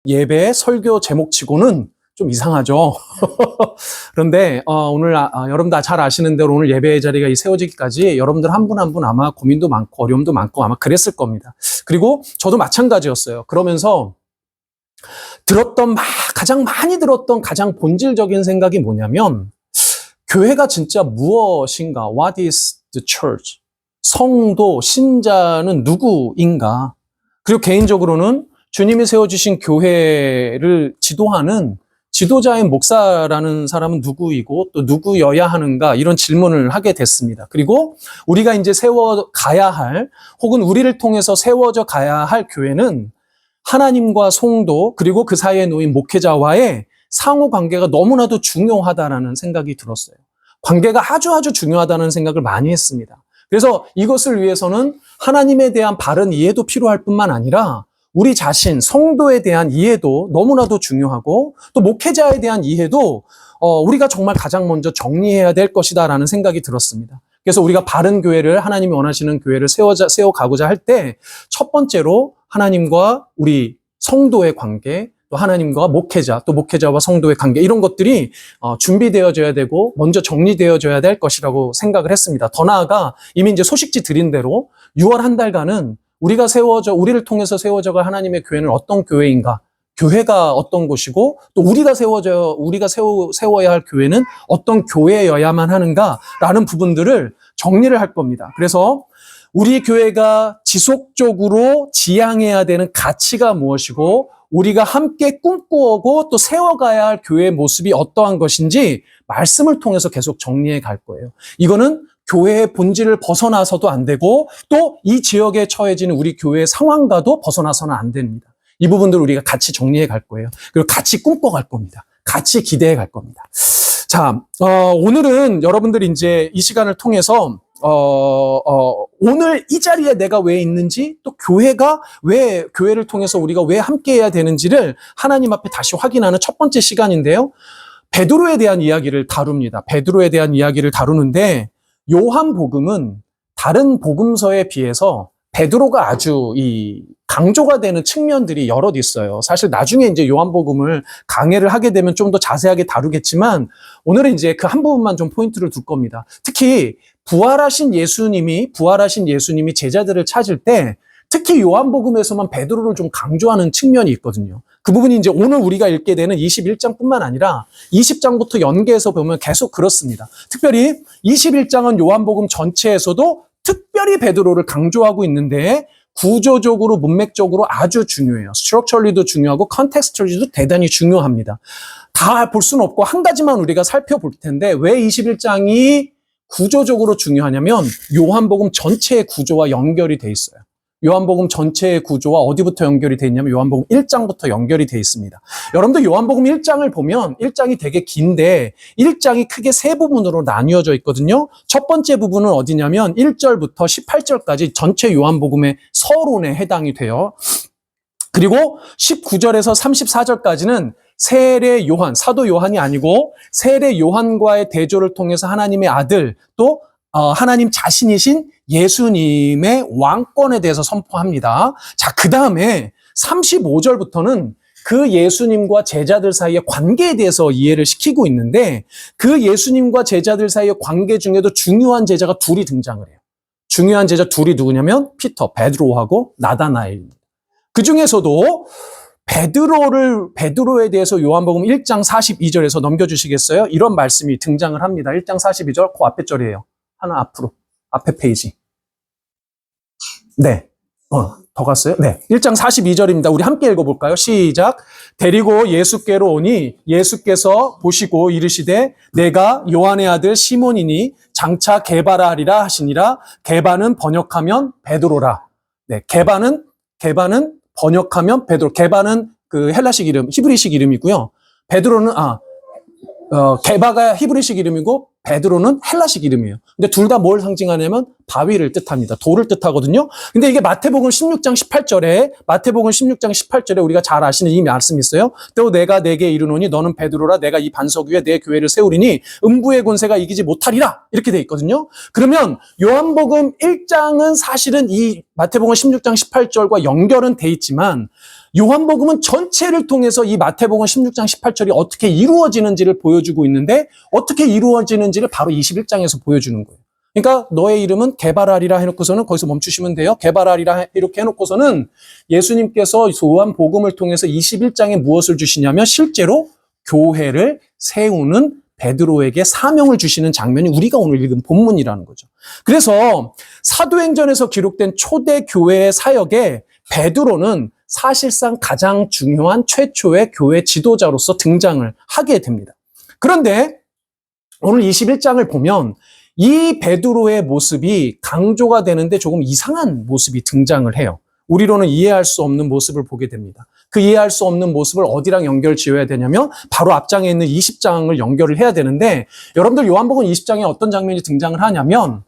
예배 설교 제목치고는 좀 이상하죠. 그런데 오늘 여러분 다 잘 아시는 대로 오늘 예배의 자리가 세워지기까지 여러분들 한 분 한 분 아마 고민도 많고 어려움도 많고 아마 그랬을 겁니다. 그리고 저도 마찬가지였어요. 그러면서 가장 많이 들었던 가장 본질적인 생각이 뭐냐면 교회가 진짜 무엇인가? What is the church? 성도, 신자는 누구인가? 그리고 개인적으로는 주님이 세워주신 교회를 지도하는 지도자인 목사라는 사람은 누구이고 또 누구여야 하는가 이런 질문을 하게 됐습니다. 그리고 우리가 이제 세워가야 할 혹은 우리를 통해서 세워져 가야 할 교회는 하나님과 성도 그리고 그 사이에 놓인 목회자와의 상호 관계가 너무나도 중요하다라는 생각이 들었어요. 관계가 아주 중요하다는 생각을 많이 했습니다. 그래서 이것을 위해서는 하나님에 대한 바른 이해도 필요할 뿐만 아니라 우리 자신, 성도에 대한 이해도 너무나도 중요하고 또 목회자에 대한 이해도 우리가 정말 가장 먼저 정리해야 될 것이다라는 생각이 들었습니다. 그래서 우리가 바른 교회를 하나님이 원하시는 교회를 세워가고자 할 때 첫 번째로 하나님과 우리 성도의 관계, 또 하나님과 목회자, 또 목회자와 성도의 관계 이런 것들이 준비되어져야 되고 먼저 정리되어져야 될 것이라고 생각을 했습니다. 더 나아가 이미 이제 소식지 드린 대로 6월 한 달간은 우리를 통해서 세워져갈 하나님의 교회는 어떤 교회인가? 교회가 어떤 곳이고 또 우리가 세워야 할 교회는 어떤 교회여야만 하는가라는 부분들을 정리를 할 겁니다. 그래서 우리 교회가 지속적으로 지향해야 되는 가치가 무엇이고 우리가 함께 꿈꾸고 또 세워가야 할 교회의 모습이 어떠한 것인지 말씀을 통해서 계속 정리해 갈 거예요. 이거는 교회의 본질을 벗어나서도 안 되고 또 이 지역에 처해지는 우리 교회의 상황과도 벗어나서는 안 됩니다. 이 부분들을 우리가 같이 정리해 갈 거예요. 그리고 같이 꿈꿔갈 겁니다. 같이 기대해 갈 겁니다. 자, 오늘은 여러분들이 이제 이 시간을 통해서 오늘 이 자리에 내가 왜 있는지 또 교회를 통해서 우리가 왜 함께 해야 되는지를 하나님 앞에 다시 확인하는 첫 번째 시간인데요. 베드로에 대한 이야기를 다룹니다. 베드로에 대한 이야기를 다루는데 요한복음은 다른 복음서에 비해서 베드로가 아주 강조가 되는 측면들이 여럿 있어요. 사실 나중에 이제 요한복음을 강해를 하게 되면 좀 더 자세하게 다루겠지만 오늘은 이제 그 한 부분만 좀 포인트를 둘 겁니다. 특히 부활하신 예수님이 제자들을 찾을 때 특히 요한복음에서만 베드로를 좀 강조하는 측면이 있거든요. 그 부분이 이제 오늘 우리가 읽게 되는 21장뿐만 아니라 20장부터 연계해서 보면 계속 그렇습니다. 특별히 21장은 요한복음 전체에서도 특별히 베드로를 강조하고 있는데 구조적으로 문맥적으로 아주 중요해요. 스트럭처리도 중요하고 컨텍스트리도 대단히 중요합니다. 다 볼 수는 없고 한 가지만 우리가 살펴볼 텐데 왜 21장이 구조적으로 중요하냐면 요한복음 전체의 구조와 연결이 돼 있어요. 요한복음 전체의 구조와 어디부터 연결이 돼 있냐면 요한복음 1장부터 연결이 돼 있습니다. 여러분들 요한복음 1장을 보면 1장이 되게 긴데 1장이 크게 세 부분으로 나뉘어져 있거든요. 첫 번째 부분은 어디냐면 1절부터 18절까지 전체 요한복음의 서론에 해당이 돼요. 그리고 19절에서 34절까지는 세례 요한, 사도 요한이 아니고 세례 요한과의 대조를 통해서 하나님의 아들 또 하나님 자신이신 예수님의 왕권에 대해서 선포합니다. 자, 그 다음에 35절부터는 그 예수님과 제자들 사이의 관계에 대해서 이해를 시키고 있는데 그 예수님과 제자들 사이의 관계 중에도 중요한 제자가 둘이 등장을 해요. 중요한 제자 둘이 누구냐면 베드로하고 나다나엘입니다. 그 중에서도 베드로에 대해서 요한복음 1장 42절에서 넘겨주시겠어요? 이런 말씀이 등장을 합니다. 1장 42절, 그 앞에 절이에요. 하나 앞으로, 앞에 페이지. 네. 더 갔어요? 네. 1장 42절입니다. 우리 함께 읽어볼까요? 시작. 데리고 예수께로 오니 예수께서 보시고 이르시되 내가 요한의 아들 시몬이니 장차 게바라 하리라 하시니라. 게바는 번역하면 베드로라. 네. 게바는 번역하면 베드로. 게바는 그 헬라식 이름, 히브리식 이름이고요. 베드로는 게바가 히브리식 이름이고 베드로는 헬라식 이름이에요. 근데 둘 다 뭘 상징하냐면 바위를 뜻합니다. 돌을 뜻하거든요. 근데 이게 마태복음 16장 18절에 우리가 잘 아시는 이 말씀이 있어요. 또 내가 내게 이르노니 너는 베드로라 내가 이 반석 위에 내 교회를 세우리니 음부의 권세가 이기지 못하리라. 이렇게 돼 있거든요. 그러면 요한복음 1장은 사실은 이 마태복음 16장 18절과 연결은 돼 있지만 요한복음은 전체를 통해서 이 마태복음 16장 18절이 어떻게 이루어지는지를 보여주고 있는데 어떻게 이루어지는지를 바로 21장에서 보여주는 거예요. 그러니까 너의 이름은 게바라리라 해놓고서는 거기서 멈추시면 돼요. 게바라리라 이렇게 해놓고서는 예수님께서 요한복음을 통해서 21장에 무엇을 주시냐면 실제로 교회를 세우는 베드로에게 사명을 주시는 장면이 우리가 오늘 읽은 본문이라는 거죠. 그래서 사도행전에서 기록된 초대 교회의 사역에 베드로는 사실상 가장 중요한 최초의 교회 지도자로서 등장을 하게 됩니다. 그런데 오늘 21장을 보면 이 베드로의 모습이 강조가 되는데 조금 이상한 모습이 등장을 해요. 우리로는 이해할 수 없는 모습을 보게 됩니다. 그 이해할 수 없는 모습을 어디랑 연결 지어야 되냐면 바로 앞장에 있는 20장을 연결을 해야 되는데 여러분들 요한복음 20장에 어떤 장면이 등장을 하냐면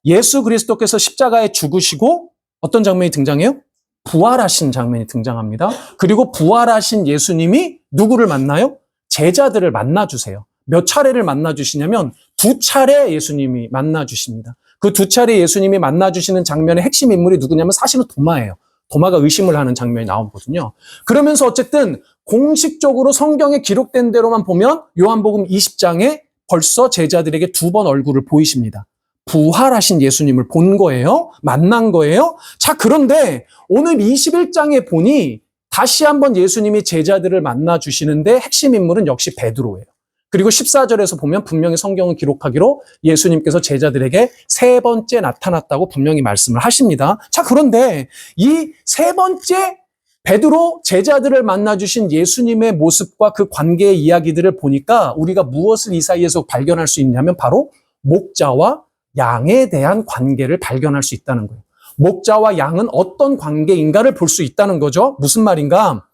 예수 그리스도께서 십자가에 죽으시고 어떤 장면이 등장해요? 부활하신 장면이 등장합니다. 그리고 부활하신 예수님이 누구를 만나요? 제자들을 만나주세요. 몇 차례를 만나주시냐면 2차례 예수님이 만나주십니다. 그 2차례 예수님이 만나주시는 장면의 핵심 인물이 누구냐면 사실은 도마예요. 도마가 의심을 하는 장면이 나오거든요. 그러면서 어쨌든 공식적으로 성경에 기록된 대로만 보면 요한복음 20장에 벌써 제자들에게 2번 얼굴을 보이십니다. 부활하신 예수님을 본 거예요. 만난 거예요. 자, 그런데 오늘 21장에 보니 다시 한번 예수님이 제자들을 만나 주시는데 핵심 인물은 역시 베드로예요. 그리고 14절에서 보면 분명히 성경은 기록하기로 예수님께서 제자들에게 3번째 나타났다고 분명히 말씀을 하십니다. 자, 그런데 이 3번째 베드로 제자들을 만나 주신 예수님의 모습과 그 관계의 이야기들을 보니까 우리가 무엇을 이 사이에서 발견할 수 있냐면 바로 목자와 양에 대한 관계를 발견할 수 있다는 거예요. 목자와 양은 어떤 관계인가를 볼 수 있다는 거죠. 무슨 말인가?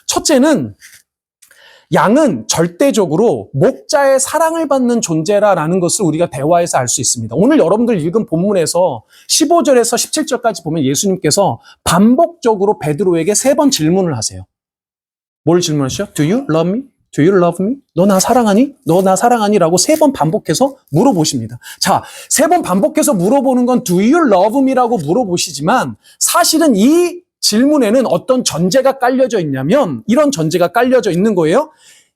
첫째는 양은 절대적으로 목자의 사랑을 받는 존재라는 것을 우리가 대화에서 알 수 있습니다. 오늘 여러분들 읽은 본문에서 15절에서 17절까지 보면 예수님께서 반복적으로 베드로에게 3번 질문을 하세요. 뭘 질문하시죠? Do you love me? Do you love me? 너 나 사랑하니? 너 나 사랑하니? 라고 3번 반복해서 물어보십니다. 자, 3번 반복해서 물어보는 건 Do you love me? 라고 물어보시지만 사실은 이 질문에는 어떤 전제가 깔려져 있냐면 이런 전제가 깔려져 있는 거예요.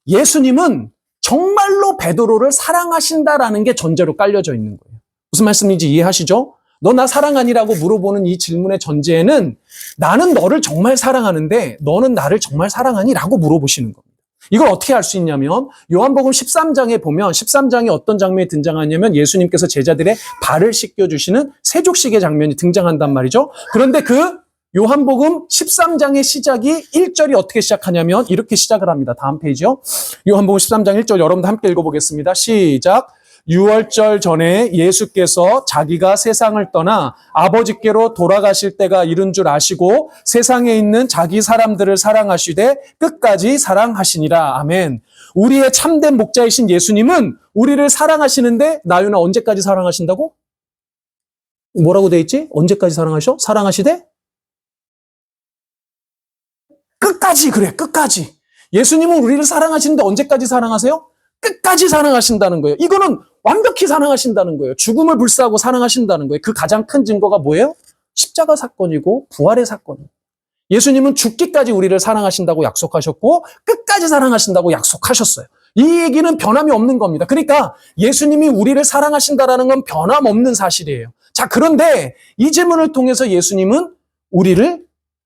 예수님은 정말로 베드로를 사랑하신다라는 게 전제로 깔려져 있는 거예요. 무슨 말씀인지 이해하시죠? 너 나 사랑하니라고 물어보는 이 질문의 전제에는 나는 너를 정말 사랑하는데 너는 나를 정말 사랑하니? 라고 물어보시는 겁니다. 이걸 어떻게 알 수 있냐면 요한복음 13장에 보면 13장에 어떤 장면이 등장하냐면 예수님께서 제자들의 발을 씻겨주시는 세족식의 장면이 등장한단 말이죠. 그런데 그 요한복음 13장의 시작이 1절이 어떻게 시작하냐면 이렇게 시작을 합니다. 다음 페이지요. 요한복음 13장 1절 여러분들 함께 읽어보겠습니다. 시작. 6월절 전에 예수께서 자기가 세상을 떠나 아버지께로 돌아가실 때가 이른 줄 아시고 세상에 있는 자기 사람들을 사랑하시되 끝까지 사랑하시니라. 아멘. 우리의 참된 목자이신 예수님은 우리를 사랑하시는데 나윤아 언제까지 사랑하신다고? 뭐라고 돼 있지? 언제까지 사랑하셔? 사랑하시되? 끝까지. 그래, 끝까지. 예수님은 우리를 사랑하시는데 언제까지 사랑하세요? 끝까지 사랑하신다는 거예요. 이거는 완벽히 사랑하신다는 거예요. 죽음을 불사하고 사랑하신다는 거예요. 그 가장 큰 증거가 뭐예요? 십자가 사건이고 부활의 사건이에요. 예수님은 죽기까지 우리를 사랑하신다고 약속하셨고 끝까지 사랑하신다고 약속하셨어요. 이 얘기는 변함이 없는 겁니다. 그러니까 예수님이 우리를 사랑하신다라는 건 변함없는 사실이에요. 자, 그런데 이 질문을 통해서 예수님은 우리를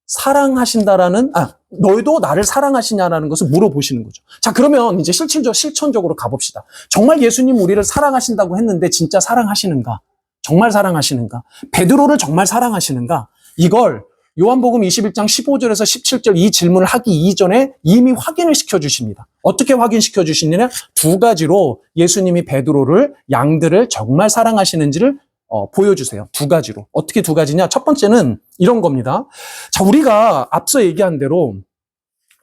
사랑하신다라는, 너희도 나를 사랑하시냐라는 것을 물어보시는 거죠. 자, 그러면 이제 실천적으로 가봅시다. 정말 예수님 우리를 사랑하신다고 했는데 진짜 사랑하시는가? 정말 사랑하시는가? 베드로를 정말 사랑하시는가? 이걸 요한복음 21장 15절에서 17절 이 질문을 하기 이전에 이미 확인을 시켜주십니다. 어떻게 확인시켜 주시느냐? 2가지로 예수님이 베드로를, 양들을 정말 사랑하시는지를 보여주세요. 2가지로. 어떻게 2가지냐? 첫 번째는 이런 겁니다. 자, 우리가 앞서 얘기한 대로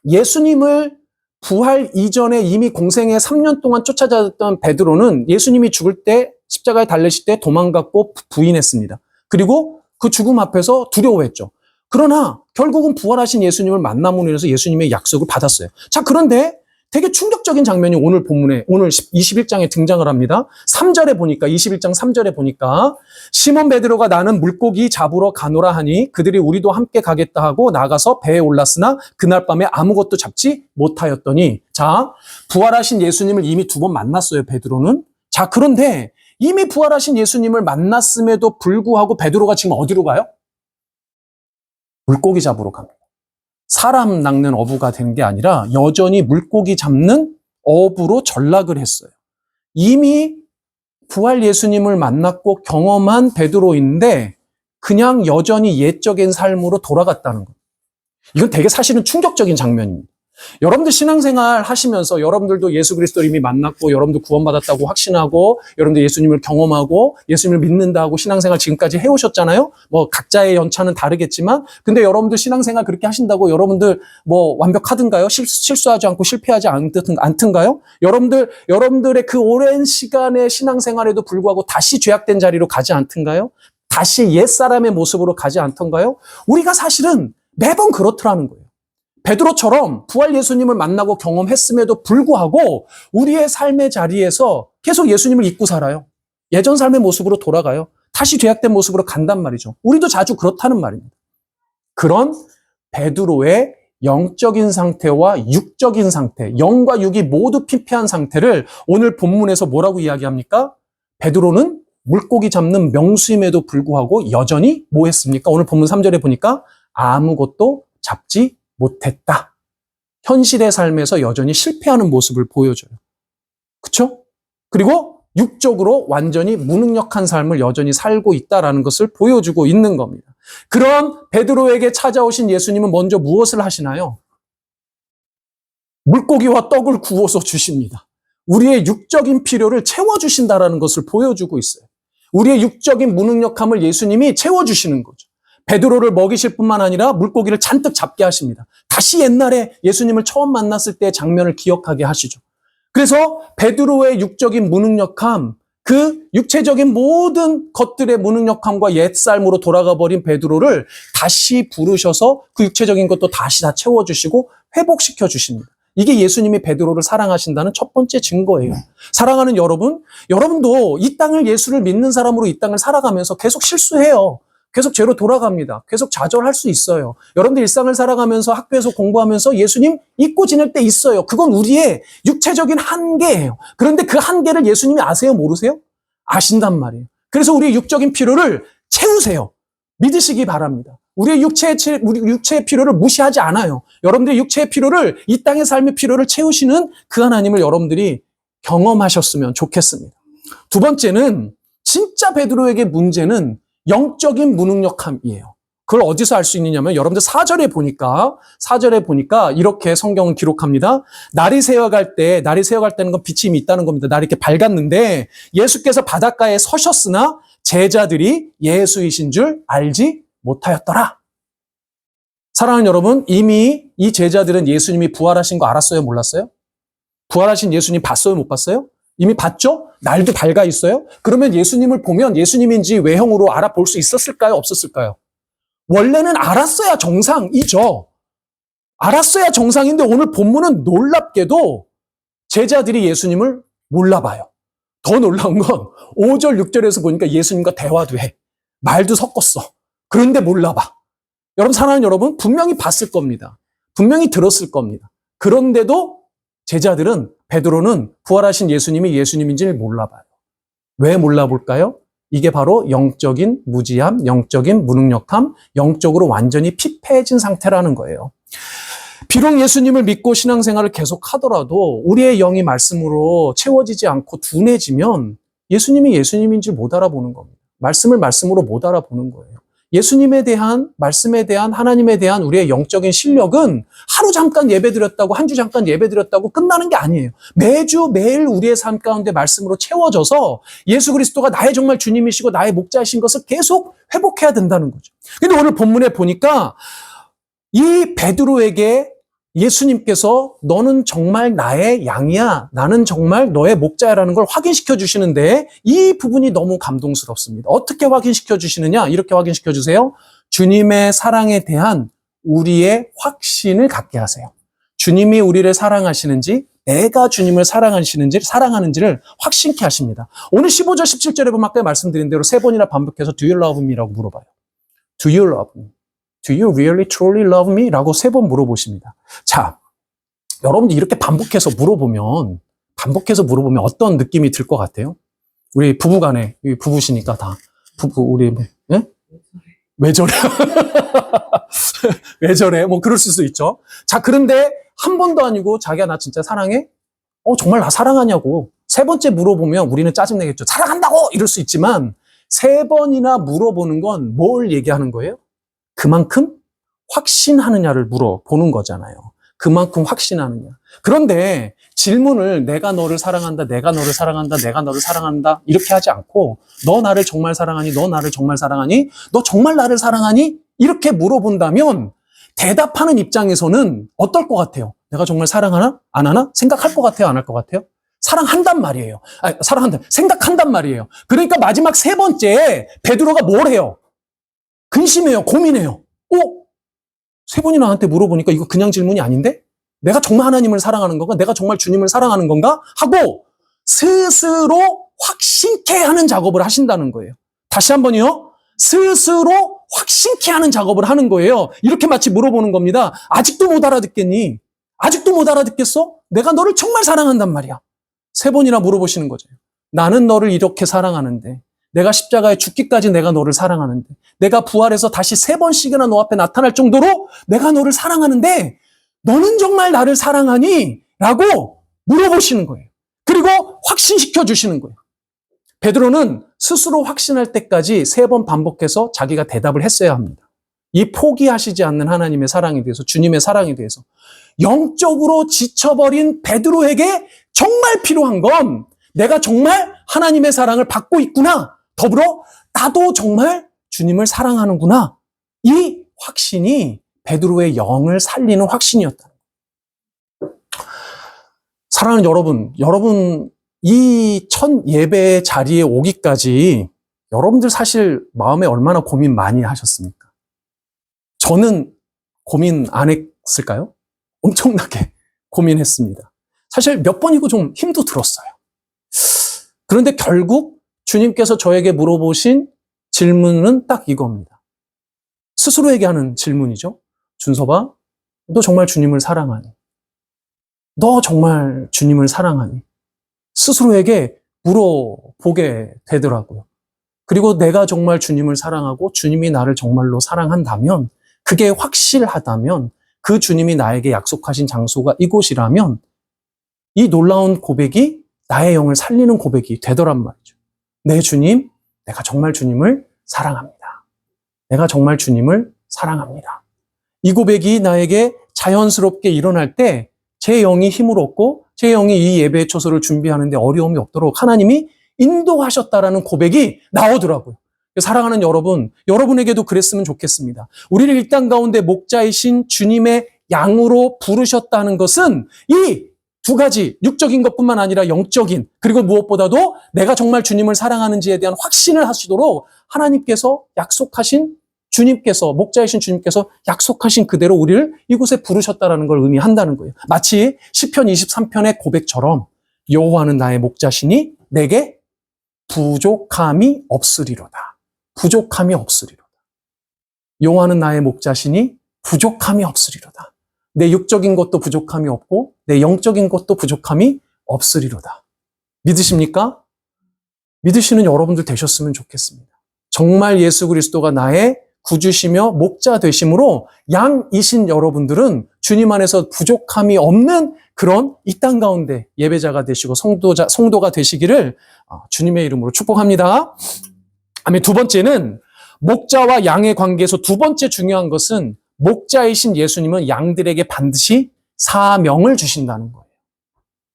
예수님을 부활 이전에 이미 공생에 3년 동안 쫓아다녔던 베드로는 예수님이 죽을 때 십자가에 달리실 때 도망갔고 부인했습니다. 그리고 그 죽음 앞에서 두려워했죠. 그러나 결국은 부활하신 예수님을 만남으로 인해서 예수님의 약속을 받았어요. 자, 그런데 되게 충격적인 장면이 오늘 본문에, 오늘 21장에 등장을 합니다. 3절에 보니까, 21장 3절에 보니까, 시몬 베드로가 나는 물고기 잡으러 가노라 하니 그들이 우리도 함께 가겠다 하고 나가서 배에 올랐으나 그날 밤에 아무것도 잡지 못하였더니, 자, 부활하신 예수님을 이미 2번 만났어요, 베드로는. 자, 그런데 이미 부활하신 예수님을 만났음에도 불구하고 베드로가 지금 어디로 가요? 물고기 잡으러 갑니다. 사람 낚는 어부가 된 게 아니라 여전히 물고기 잡는 어부로 전락을 했어요. 이미 부활 예수님을 만났고 경험한 베드로인데 그냥 여전히 옛적인 삶으로 돌아갔다는 거예요. 이건 되게 사실은 충격적인 장면입니다. 여러분들 신앙생활 하시면서 여러분들도 예수 그리스도를 이미 만났고 여러분도 구원받았다고 확신하고 여러분들 예수님을 경험하고 예수님을 믿는다고 신앙생활 지금까지 해오셨잖아요. 뭐 각자의 연차는 다르겠지만 근데 여러분들 신앙생활 그렇게 하신다고 여러분들 뭐 완벽하든가요? 실수하지 않고 실패하지 않든가요? 여러분들의 그 오랜 시간의 신앙생활에도 불구하고 다시 죄악된 자리로 가지 않든가요? 다시 옛사람의 모습으로 가지 않던가요? 우리가 사실은 매번 그렇더라는 거예요. 베드로처럼 부활 예수님을 만나고 경험했음에도 불구하고 우리의 삶의 자리에서 계속 예수님을 잊고 살아요. 예전 삶의 모습으로 돌아가요. 다시 죄악된 모습으로 간단 말이죠. 우리도 자주 그렇다는 말입니다. 그런 베드로의 영적인 상태와 육적인 상태, 영과 육이 모두 피폐한 상태를 오늘 본문에서 뭐라고 이야기합니까? 베드로는 물고기 잡는 명수임에도 불구하고 여전히 뭐 했습니까? 오늘 본문 3절에 보니까 아무것도 잡지 못했다. 현실의 삶에서 여전히 실패하는 모습을 보여줘요. 그렇죠? 그리고 육적으로 완전히 무능력한 삶을 여전히 살고 있다라는 것을 보여주고 있는 겁니다. 그런 베드로에게 찾아오신 예수님은 먼저 무엇을 하시나요? 물고기와 떡을 구워서 주십니다. 우리의 육적인 필요를 채워주신다라는 것을 보여주고 있어요. 우리의 육적인 무능력함을 예수님이 채워주시는 거죠. 베드로를 먹이실 뿐만 아니라 물고기를 잔뜩 잡게 하십니다. 다시 옛날에 예수님을 처음 만났을 때의 장면을 기억하게 하시죠. 그래서 베드로의 육적인 무능력함, 그 육체적인 모든 것들의 무능력함과 옛삶으로 돌아가 버린 베드로를 다시 부르셔서 그 육체적인 것도 다시 다 채워주시고 회복시켜 주십니다. 이게 예수님이 베드로를 사랑하신다는 첫 번째 증거예요. 사랑하는 여러분, 여러분도 이 땅을 예수를 믿는 사람으로 이 땅을 살아가면서 계속 실수해요. 계속 죄로 돌아갑니다. 계속 좌절할 수 있어요. 여러분들 일상을 살아가면서 학교에서 공부하면서 예수님 잊고 지낼 때 있어요. 그건 우리의 육체적인 한계예요. 그런데 그 한계를 예수님이 아세요? 모르세요? 아신단 말이에요. 그래서 우리의 육적인 필요를 채우세요. 믿으시기 바랍니다. 우리 육체의 필요를 무시하지 않아요. 여러분들의 육체의 필요를, 이 땅의 삶의 필요를 채우시는 그 하나님을 여러분들이 경험하셨으면 좋겠습니다. 두 번째는 진짜 베드로에게 문제는 영적인 무능력함이에요. 그걸 어디서 알 수 있느냐면 여러분들 4절에 보니까 이렇게 성경은 기록합니다. 날이 새어갈 때는 건 빛이 이미 있다는 겁니다. 날이 이렇게 밝았는데 예수께서 바닷가에 서셨으나 제자들이 예수이신 줄 알지 못하였더라. 사랑하는 여러분, 이미 이 제자들은 예수님이 부활하신 거 알았어요? 몰랐어요? 부활하신 예수님 봤어요? 못 봤어요? 이미 봤죠? 날도 밝아 있어요? 그러면 예수님을 보면 예수님인지 외형으로 알아볼 수 있었을까요? 없었을까요? 원래는 알았어야 정상이죠. 알았어야 정상인데 오늘 본문은 놀랍게도 제자들이 예수님을 몰라봐요. 더 놀라운 건 5절, 6절에서 보니까 예수님과 대화도 해. 말도 섞었어. 그런데 몰라봐. 여러분, 사랑하는 여러분, 분명히 봤을 겁니다. 분명히 들었을 겁니다. 그런데도 제자들은, 베드로는 부활하신 예수님이 예수님인지를 몰라봐요. 왜 몰라볼까요? 이게 바로 영적인 무지함, 영적인 무능력함, 영적으로 완전히 피폐해진 상태라는 거예요. 비록 예수님을 믿고 신앙생활을 계속 하더라도 우리의 영이 말씀으로 채워지지 않고 둔해지면 예수님이 예수님인지 못 알아보는 겁니다. 말씀을 말씀으로 못 알아보는 거예요. 예수님에 대한, 말씀에 대한, 하나님에 대한 우리의 영적인 실력은 하루 잠깐 예배드렸다고, 한 주 잠깐 예배드렸다고 끝나는 게 아니에요. 매주 매일 우리의 삶 가운데 말씀으로 채워져서 예수 그리스도가 나의 정말 주님이시고 나의 목자이신 것을 계속 회복해야 된다는 거죠. 근데 오늘 본문에 보니까 이 베드로에게 예수님께서 너는 정말 나의 양이야, 나는 정말 너의 목자야라는 걸 확인시켜 주시는데 이 부분이 너무 감동스럽습니다. 어떻게 확인시켜 주시느냐? 이렇게 확인시켜 주세요. 주님의 사랑에 대한 우리의 확신을 하세요. 주님이 우리를 사랑하시는지, 내가 주님을 사랑하는지를 확신케 하십니다. 오늘 15절, 17절에 보면 아까 말씀드린 대로 3번이나 반복해서 Do you love me? 라고 물어봐요. Do you love me? Do you really truly love me? 라고 3번 물어보십니다. 자, 여러분들 이렇게 반복해서 물어보면 어떤 느낌이 들 것 같아요? 우리 부부간에, 부부시니까 다. 우리, 예? 왜 저래? 왜 저래? 뭐 그럴 수도 있죠. 자, 그런데 한 번도 아니고 자기야 나 진짜 사랑해? 정말 나 사랑하냐고. 3번째 물어보면 우리는 짜증내겠죠. 사랑한다고! 이럴 수 있지만 3번이나 물어보는 건 뭘 얘기하는 거예요? 그만큼 확신하느냐를 물어보는 거잖아요. 그만큼 확신하느냐. 그런데 질문을 내가 너를 사랑한다, 내가 너를 사랑한다, 내가 너를 사랑한다 이렇게 하지 않고 너 나를 정말 사랑하니, 너 나를 정말 사랑하니, 너 정말 나를 사랑하니? 이렇게 물어본다면 대답하는 입장에서는 어떨 것 같아요? 내가 정말 사랑하나? 안 하나? 생각할 것 같아요? 안 할 것 같아요? 사랑한단 말이에요. 생각한단 말이에요. 그러니까 마지막 3번째 베드로가 뭘 해요? 근심해요. 고민해요. 3번이 나한테 물어보니까 이거 그냥 질문이 아닌데? 내가 정말 하나님을 사랑하는 건가? 내가 정말 주님을 사랑하는 건가? 하고 스스로 확신케 하는 작업을 하신다는 거예요. 다시 한번요. 스스로 확신케 하는 작업을 하는 거예요. 이렇게 마치 물어보는 겁니다. 아직도 못 알아듣겠니? 아직도 못 알아듣겠어? 내가 너를 정말 사랑한단 말이야. 3번이나 물어보시는 거죠. 나는 너를 이렇게 사랑하는데, 내가 십자가에 죽기까지 내가 너를 사랑하는데, 내가 부활해서 다시 3번씩이나 너 앞에 나타날 정도로 내가 너를 사랑하는데 너는 정말 나를 사랑하니? 라고 물어보시는 거예요. 그리고 확신시켜 주시는 거예요. 베드로는 스스로 확신할 때까지 3번 반복해서 자기가 대답을 했어야 합니다. 이 포기하시지 않는 하나님의 사랑에 대해서, 주님의 사랑에 대해서. 영적으로 지쳐버린 베드로에게 정말 필요한 건 내가 정말 하나님의 사랑을 받고 있구나. 더불어 나도 정말 주님을 사랑하는구나. 이 확신이 베드로의 영을 살리는 확신이었다. 사랑하는 여러분 이 첫 예배 자리에 오기까지 여러분들 사실 마음에 얼마나 고민 많이 하셨습니까? 저는 고민 안 했을까요? 엄청나게 고민했습니다. 사실 몇 번이고 좀 힘도 들었어요. 그런데 결국 주님께서 저에게 물어보신 질문은 딱 이겁니다. 스스로에게 하는 질문이죠. 준섭아, 너 정말 주님을 사랑하니? 너 정말 주님을 사랑하니? 스스로에게 물어보게 되더라고요. 그리고 내가 정말 주님을 사랑하고 주님이 나를 정말로 사랑한다면, 그게 확실하다면, 그 주님이 나에게 약속하신 장소가 이곳이라면 이 놀라운 고백이 나의 영을 살리는 고백이 되더란 말이죠. 내 주님, 내가 정말 주님을 사랑합니다. 내가 정말 주님을 사랑합니다. 이 고백이 나에게 자연스럽게 일어날 때 제 영이 힘을 얻고 제 영이 이 예배의 초소를 준비하는데 어려움이 없도록 하나님이 인도하셨다라는 고백이 나오더라고요. 사랑하는 여러분, 여러분에게도 그랬으면 좋겠습니다. 우리를 이 땅 가운데 목자이신 주님의 양으로 부르셨다는 것은 이 2가지, 육적인 것뿐만 아니라 영적인, 그리고 무엇보다도 내가 정말 주님을 사랑하는지에 대한 확신을 하시도록 하나님께서 약속하신, 주님께서, 목자이신 주님께서 약속하신 그대로 우리를 이곳에 부르셨다는 걸 의미한다는 거예요. 마치 시편 23편의 고백처럼 여호와는 나의 목자시니 내게 부족함이 없으리로다. 부족함이 없으리로다. 여호와는 나의 목자시니 부족함이 없으리로다. 내 육적인 것도 부족함이 없고 내 영적인 것도 부족함이 없으리로다. 믿으십니까? 믿으시는 여러분들 되셨으면 좋겠습니다. 정말 예수 그리스도가 나의 구주시며 목자 되심으로 양이신 여러분들은 주님 안에서 부족함이 없는 그런 이 땅 가운데 예배자가 되시고 성도가 되시기를 주님의 이름으로 축복합니다. 아멘. 2번째는 목자와 양의 관계에서 2번째 중요한 것은 목자이신 예수님은 양들에게 반드시 사명을 주신다는 거예요.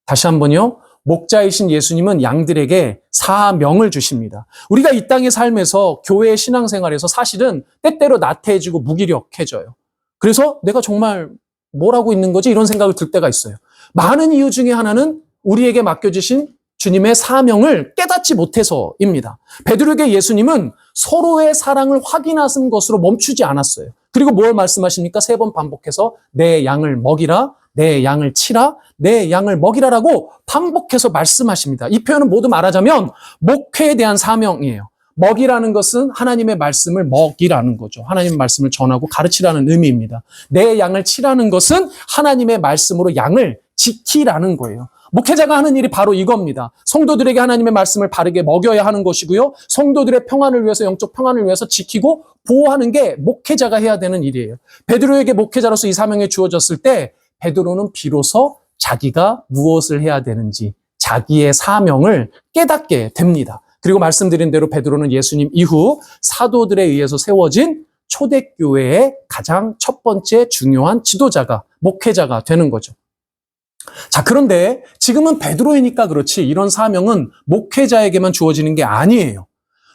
다시 한번요. 목자이신 예수님은 양들에게 사명을 주십니다. 우리가 이 땅의 삶에서 교회의 신앙생활에서 사실은 때때로 나태해지고 무기력해져요. 그래서 내가 정말 뭘 하고 있는 거지? 이런 생각을 들 때가 있어요. 많은 이유 중에 하나는 우리에게 맡겨주신 주님의 사명을 깨닫지 못해서입니다. 베드로에게 예수님은 서로의 사랑을 확인하신 것으로 멈추지 않았어요. 그리고 뭘 말씀하십니까? 3번 반복해서 내 양을 먹이라, 내 양을 치라, 내 양을 먹이라라고 반복해서 말씀하십니다. 이 표현은 모두 말하자면 목회에 대한 사명이에요. 먹이라는 것은 하나님의 말씀을 먹이라는 거죠. 하나님의 말씀을 전하고 가르치라는 의미입니다. 내 양을 치라는 것은 하나님의 말씀으로 양을 지키라는 거예요. 목회자가 하는 일이 바로 이겁니다. 성도들에게 하나님의 말씀을 바르게 먹여야 하는 것이고요. 성도들의 평안을 위해서, 영적 평안을 위해서 지키고 보호하는 게 목회자가 해야 되는 일이에요. 베드로에게 목회자로서 이 사명이 주어졌을 때 베드로는 비로소 자기가 무엇을 해야 되는지 자기의 사명을 깨닫게 됩니다. 그리고 말씀드린 대로 베드로는 예수님 이후 사도들에 의해서 세워진 초대교회의 가장 첫 번째 중요한 지도자가, 목회자가 되는 거죠. 자, 그런데 지금은 베드로이니까 그렇지 이런 사명은 목회자에게만 주어지는 게 아니에요.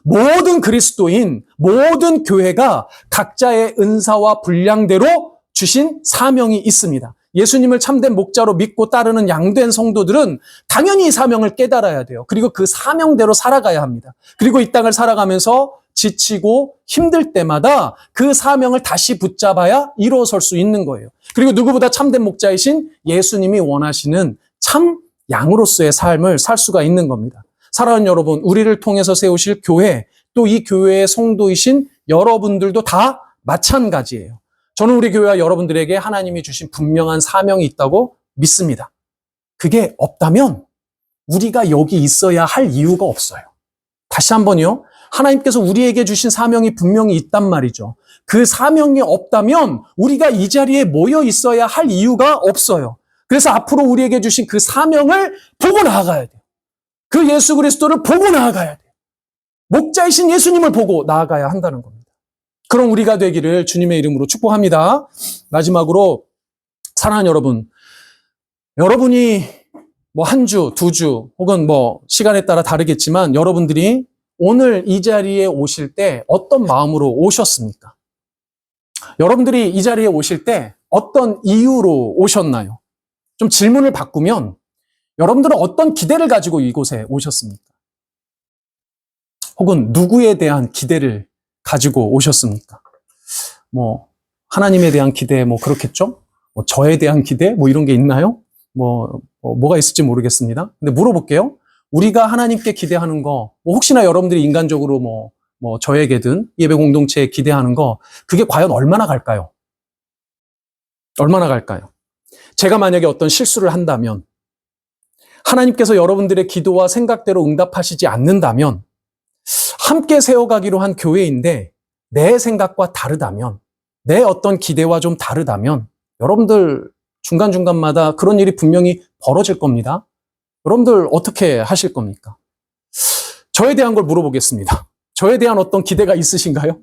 모든 그리스도인, 모든 교회가 각자의 은사와 분량대로 주신 사명이 있습니다. 예수님을 참된 목자로 믿고 따르는 양된 성도들은 당연히 이 사명을 깨달아야 돼요. 그리고 그 사명대로 살아가야 합니다. 그리고 이 땅을 살아가면서 지치고 힘들 때마다 그 사명을 다시 붙잡아야 일어설 수 있는 거예요. 그리고 누구보다 참된 목자이신 예수님이 원하시는 참 양으로서의 삶을 살 수가 있는 겁니다. 사랑하는 여러분, 우리를 통해서 세우실 교회, 또 이 교회의 성도이신 여러분들도 다 마찬가지예요. 저는 우리 교회와 여러분들에게 하나님이 주신 분명한 사명이 있다고 믿습니다. 그게 없다면 우리가 여기 있어야 할 이유가 없어요. 다시 한번요. 하나님께서 우리에게 주신 사명이 분명히 있단 말이죠. 그 사명이 없다면 우리가 이 자리에 모여 있어야 할 이유가 없어요. 그래서 앞으로 우리에게 주신 그 사명을 보고 나아가야 돼요. 그 예수 그리스도를 보고 나아가야 돼요. 목자이신 예수님을 보고 나아가야 한다는 겁니다. 그런 우리가 되기를 주님의 이름으로 축복합니다. 마지막으로 사랑하는 여러분, 여러분이 뭐 한 주, 2주 혹은 뭐 시간에 따라 다르겠지만 여러분들이 오늘 이 자리에 오실 때 어떤 마음으로 오셨습니까? 여러분들이 이 자리에 오실 때 어떤 이유로 오셨나요? 좀 질문을 바꾸면 여러분들은 어떤 기대를 가지고 이곳에 오셨습니까? 혹은 누구에 대한 기대를 가지고 오셨습니까? 뭐 하나님에 대한 기대 뭐 그렇겠죠? 뭐 저에 대한 기대 뭐 이런 게 있나요? 뭐가 있을지 모르겠습니다. 근데 물어볼게요. 우리가 하나님께 기대하는 거, 뭐 혹시나 여러분들이 인간적으로 뭐 저에게든 예배 공동체에 기대하는 거, 그게 과연 얼마나 갈까요? 얼마나 갈까요? 제가 만약에 어떤 실수를 한다면, 하나님께서 여러분들의 기도와 생각대로 응답하시지 않는다면, 함께 세워가기로 한 교회인데, 내 생각과 다르다면, 내 어떤 기대와 좀 다르다면, 여러분들 중간중간마다 그런 일이 분명히 벌어질 겁니다. 여러분들 어떻게 하실 겁니까? 저에 대한 걸 물어보겠습니다. 저에 대한 어떤 기대가 있으신가요?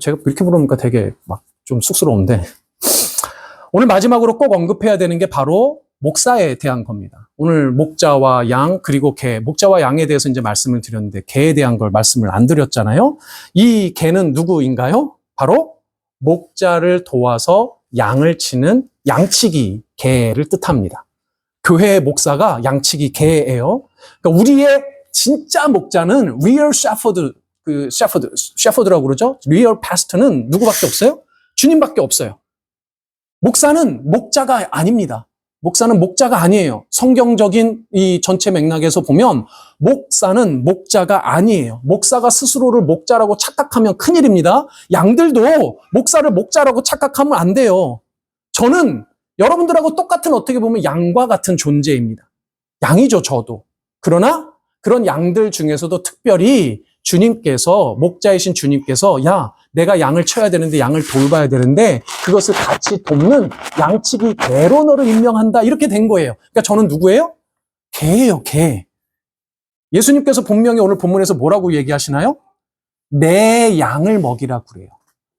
제가 이렇게 물어보니까 되게 막 좀 쑥스러운데. 오늘 마지막으로 꼭 언급해야 되는 게 바로 목사에 대한 겁니다. 오늘 목자와 양 그리고 개, 목자와 양에 대해서 이제 말씀을 드렸는데 개에 대한 걸 말씀을 안 드렸잖아요. 이 개는 누구인가요? 바로 목자를 도와서 양을 치는 양치기 개를 뜻합니다. 교회의 목사가 양치기 개예요. 그러니까 우리의 진짜 목자는 real shepherd라고 그러죠. real pastor는 누구밖에 없어요? 주님밖에 없어요. 목사는 목자가 아닙니다. 목사는 목자가 아니에요. 성경적인 이 전체 맥락에서 보면 목사는 목자가 아니에요. 목사가 스스로를 목자라고 착각하면 큰일입니다. 양들도 목사를 목자라고 착각하면 안 돼요. 저는 여러분들하고 똑같은 어떻게 보면 양과 같은 존재입니다. 양이죠, 저도. 그러나 그런 양들 중에서도 특별히 주님께서, 목자이신 주님께서 야, 내가 양을 쳐야 되는데 양을 돌봐야 되는데 그것을 같이 돕는 양치기 개로 너를 임명한다. 이렇게 된 거예요. 그러니까 저는 누구예요? 개예요, 개. 예수님께서 분명히 오늘 본문에서 뭐라고 얘기하시나요? 내 양을 먹이라 그래요.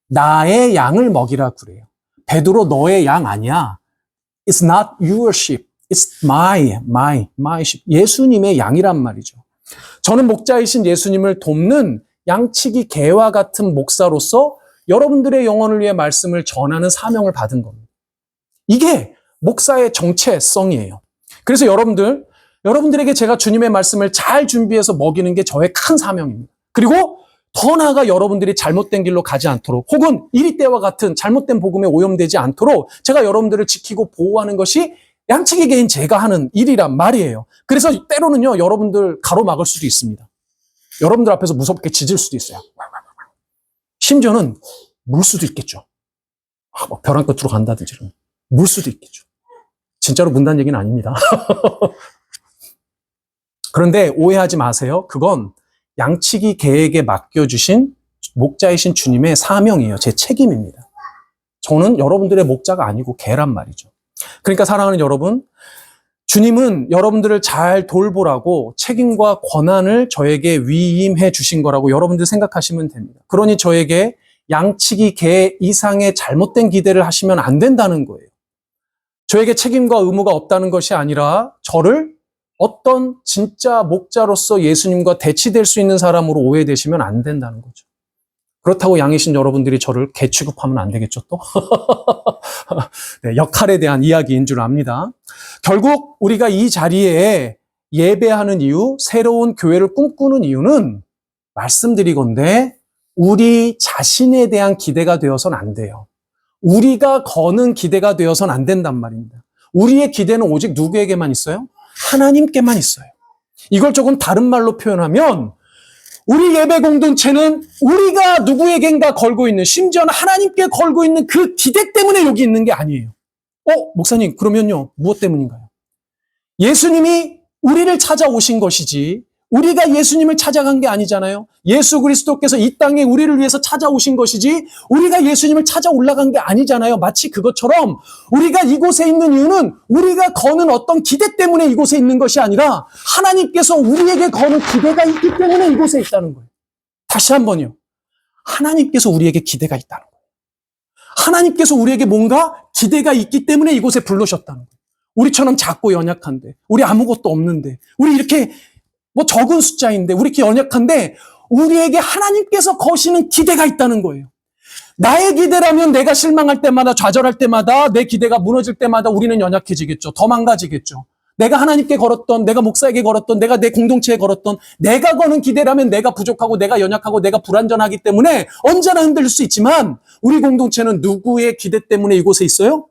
나의 양을 먹이라 그래요. 베드로 너의 양 아니야. It's not your sheep. It's my sheep. 예수님의 양이란 말이죠. 저는 목자이신 예수님을 돕는 양치기 개와 같은 목사로서 여러분들의 영혼을 위해 말씀을 전하는 사명을 받은 겁니다. 이게 목사의 정체성이에요. 그래서 여러분들에게 제가 주님의 말씀을 잘 준비해서 먹이는 게 저의 큰 사명입니다. 그리고 더 나아가 여러분들이 잘못된 길로 가지 않도록, 혹은 이리 때와 같은 잘못된 복음에 오염되지 않도록 제가 여러분들을 지키고 보호하는 것이 양측의 개인 제가 하는 일이란 말이에요. 그래서 때로는요, 여러분들 가로막을 수도 있습니다. 여러분들 앞에서 무섭게 짖을 수도 있어요. 심지어는 물 수도 있겠죠. 벼랑 끝으로 간다든지 물 수도 있겠죠. 진짜로 문단 얘기는 아닙니다. 그런데 오해하지 마세요. 그건 양치기 개에게 맡겨주신 목자이신 주님의 사명이에요. 제 책임입니다. 저는 여러분들의 목자가 아니고 개란 말이죠. 그러니까 사랑하는 여러분, 주님은 여러분들을 잘 돌보라고 책임과 권한을 저에게 위임해 주신 거라고 여러분들 생각하시면 됩니다. 그러니 저에게 양치기 개 이상의 잘못된 기대를 하시면 안 된다는 거예요. 저에게 책임과 의무가 없다는 것이 아니라 저를 어떤 진짜 목자로서 예수님과 대치될 수 있는 사람으로 오해되시면 안 된다는 거죠. 그렇다고 양이신 여러분들이 저를 개 취급하면 안 되겠죠, 또? 네, 역할에 대한 이야기인 줄 압니다. 결국 우리가 이 자리에 예배하는 이유, 새로운 교회를 꿈꾸는 이유는 말씀드리건대 우리 자신에 대한 기대가 되어서는 안 돼요. 우리가 거는 기대가 되어서는 안 된단 말입니다. 우리의 기대는 오직 누구에게만 있어요? 하나님께만 있어요. 이걸 조금 다른 말로 표현하면 우리 예배 공동체는 우리가 누구에겐가 걸고 있는, 심지어는 하나님께 걸고 있는 그 기대 때문에 여기 있는 게 아니에요. 목사님, 그러면요, 무엇 때문인가요? 예수님이 우리를 찾아오신 것이지 우리가 예수님을 찾아간 게 아니잖아요. 예수 그리스도께서 이 땅에 우리를 위해서 찾아오신 것이지 우리가 예수님을 찾아 올라간 게 아니잖아요. 마치 그것처럼 우리가 이곳에 있는 이유는 우리가 거는 어떤 기대 때문에 이곳에 있는 것이 아니라 하나님께서 우리에게 거는 기대가 있기 때문에 이곳에 있다는 거예요. 다시 한번요. 하나님께서 우리에게 기대가 있다는 거예요. 하나님께서 우리에게 뭔가 기대가 있기 때문에 이곳에 부르셨다는 거예요. 우리처럼 작고 연약한데, 우리 아무것도 없는데, 우리 이렇게 적은 숫자인데, 우리 이렇게 연약한데, 우리에게 하나님께서 거시는 기대가 있다는 거예요. 나의 기대라면 내가 실망할 때마다, 좌절할 때마다, 내 기대가 무너질 때마다 우리는 연약해지겠죠. 더 망가지겠죠. 내가 하나님께 걸었던, 내가 목사에게 걸었던, 내가 내 공동체에 걸었던, 내가 거는 기대라면 내가 부족하고, 내가 연약하고, 내가 불완전하기 때문에 언제나 흔들릴 수 있지만, 우리 공동체는 누구의 기대 때문에 이곳에 있어요?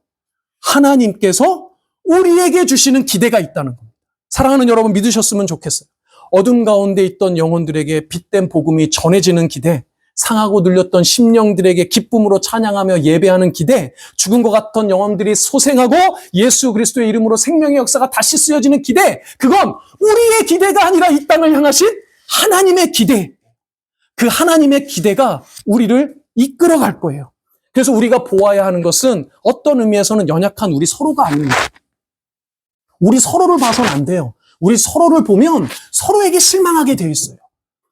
하나님께서 우리에게 주시는 기대가 있다는 겁니다. 사랑하는 여러분, 믿으셨으면 좋겠어요. 어둠 가운데 있던 영혼들에게 빛된 복음이 전해지는 기대, 상하고 눌렸던 심령들에게 기쁨으로 찬양하며 예배하는 기대, 죽은 것 같던 영혼들이 소생하고 예수 그리스도의 이름으로 생명의 역사가 다시 쓰여지는 기대, 그건 우리의 기대가 아니라 이 땅을 향하신 하나님의 기대. 그 하나님의 기대가 우리를 이끌어갈 거예요. 그래서 우리가 보아야 하는 것은 어떤 의미에서는 연약한 우리 서로가 아닙니다. 우리 서로를 봐서는 안 돼요. 우리 서로를 보면 서로에게 실망하게 되어 있어요.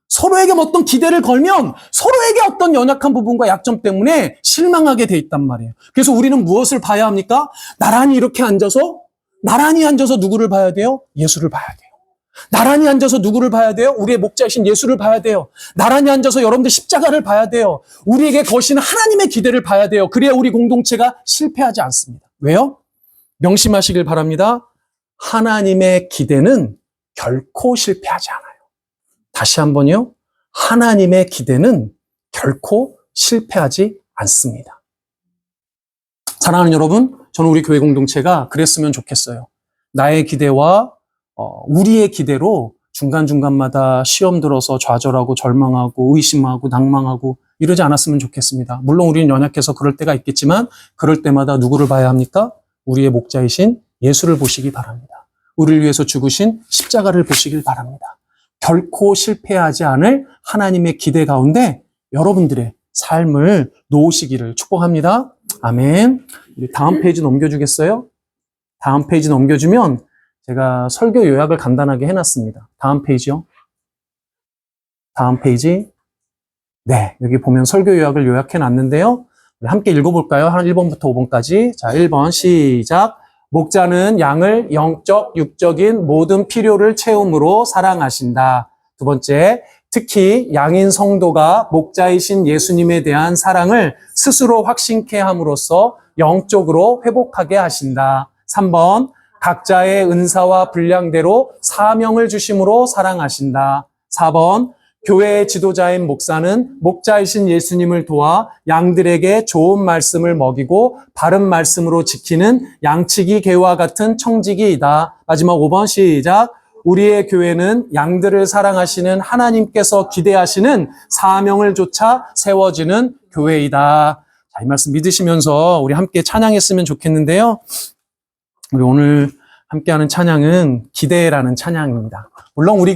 서로에게 어떤 기대를 걸면 서로에게 어떤 연약한 부분과 약점 때문에 실망하게 되어 있단 말이에요. 그래서 우리는 무엇을 봐야 합니까? 나란히 이렇게 앉아서 누구를 봐야 돼요? 예수를 봐야 돼요. 나란히 앉아서 누구를 봐야 돼요? 우리의 목자이신 예수를 봐야 돼요. 나란히 앉아서 여러분들 십자가를 봐야 돼요. 우리에게 거시는 하나님의 기대를 봐야 돼요. 그래야 우리 공동체가 실패하지 않습니다. 왜요? 명심하시길 바랍니다. 하나님의 기대는 결코 실패하지 않아요. 다시 한번요. 하나님의 기대는 결코 실패하지 않습니다. 사랑하는 여러분, 저는 우리 교회 공동체가 그랬으면 좋겠어요. 나의 기대와 우리의 기대로 중간중간마다 시험 들어서 좌절하고 절망하고 의심하고 낭망하고 이러지 않았으면 좋겠습니다. 물론 우리는 연약해서 그럴 때가 있겠지만 그럴 때마다 누구를 봐야 합니까? 우리의 목자이신 예수를 보시기 바랍니다. 우리를 위해서 죽으신 십자가를 보시길 바랍니다. 결코 실패하지 않을 하나님의 기대 가운데 여러분들의 삶을 놓으시기를 축복합니다. 아멘. 우리 다음 페이지 넘겨주겠어요? 다음 페이지 넘겨주면 제가 설교 요약을 간단하게 해놨습니다. 다음 페이지요. 다음 페이지. 네, 여기 보면 설교 요약을 요약해놨는데요. 우리 함께 읽어볼까요? 한 1번부터 5번까지. 자, 1번 시작. 목자는 양을 영적, 육적인 모든 필요를 채움으로 사랑하신다. 두 번째, 특히 양인 성도가 목자이신 예수님에 대한 사랑을 스스로 확신케 함으로써 영적으로 회복하게 하신다. 3번, 각자의 은사와 분량대로 사명을 주심으로 사랑하신다. 4번, 교회의 지도자인 목사는 목자이신 예수님을 도와 양들에게 좋은 말씀을 먹이고 바른 말씀으로 지키는 양치기 개와 같은 청지기이다. 마지막 5번 시작. 우리의 교회는 양들을 사랑하시는 하나님께서 기대하시는 사명을 좇아 세워지는 교회이다. 자, 이 말씀 믿으시면서 우리 함께 찬양했으면 좋겠는데요. 우리 오늘 함께하는 찬양은 기대라는 찬양입니다. 물론 우리